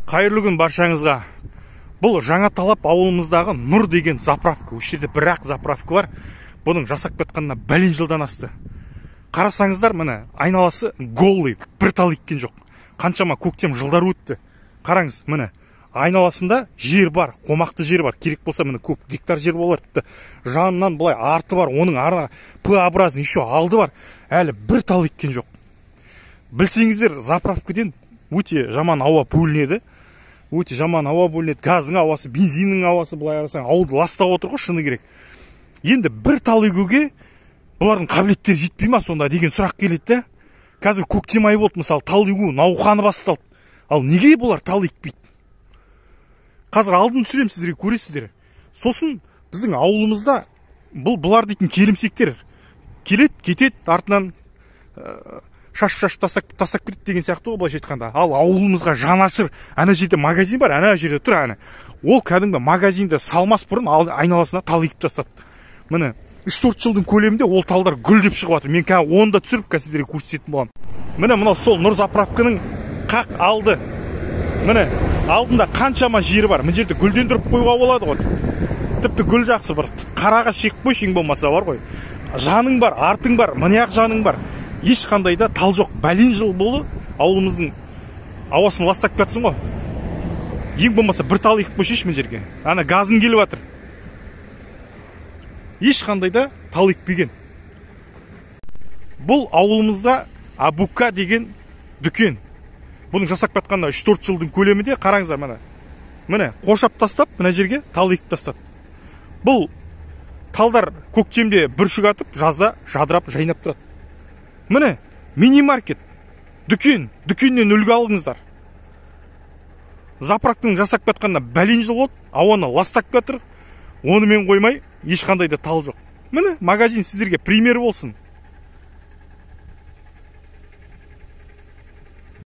Қайырлы күн баршаңызға. Бұл жаңа талап ауылымыздағы Нұр деген заправка. Осы жерде бір-ақ заправка бар. Бұның жасап кеткеніне бәлен жылдан асты. Қарасаңыздар, міне айналасы голый, бір тал еккен жоқ. Қаншама көктем жылдар өтті. Қараңыз, міне айналасында жер бар, қомақты жер бар. Керек болса міне көп гектар жер болар. Жанынан былай арты бар, оның арына П-образный еще алды бар. Әлі бір тал еккен жоқ. Білсеңіздер, заправкадан өте жаман ауа бөлінеді. Өте жаман ауа бөлінеді. Газдың ауасы, бензиннің ауасы, былай қарасаң, ауылды ластап отыр ғой, шыны керек. Енді бір тал егуге бұлардың қабілеттері жетпей ма сонда деген сұрақ келеді. Қазір көктем айы болды, мысалы, тал егу науқаны басталды. Ал неге бұлар тал екпейді? Қазір алдын түсірем, сіздерге көресіздер. Сосын біздің ауылымызда бұлар дейтін келімсектер келеді, кетеді, артынан шаш тасап кетеді деген сияқты ғой, былайша айтқанда. Ал ауылымызға жанашыр, ана жерде магазин бар, ана жерде тұр, ана. Ол кәдімгі магазинді салмас бұрын айналасына тал егіп тастады. Міне 3-4 жылдың көлемінде ол талдар гүлдеп шығып жатыр. Мен қазір оны да түсіріп сіздерге көрсететін боламын. Міне мынау сол Нұр заправканың қақ алды. Міне алдында қаншама жері бар. Мына жерде гүлдендіріп қоюға болады ғой. Тіпті гүл жақсы, бір қараға шек қойшы ең болмаса бар ғой. Жаның бар, артың бар, мынаяқ жаның бар. Ешқандай да тал жоқ. Бәлен жыл болды ауылымыздың ауасын ластап кетсін ғой. Ең болмаса бір тал егіп қойшы мына жерге. Ана газың келіп жатыр. Ешқандай да тал екпеген. Бұл ауылымызда Абука деген дүкен. Бұның жасап кеткеніне 3-4 жылдың көлемінде, қараңыздар, міне қошап тастап, мына жерге тал егіп тастады. Бұл талдар көктемде бүршік атып, жазда жадырап, жайнап тұрады. Міне мини-маркет, дүкеннен үлгі алыңыздар. Заправканың жасап кеткеніне бәлен жыл болды, ауаны ластап кетір. Онымен қоймай, ешқандай да тал жоқ. Міне магазин сіздерге пример болсын.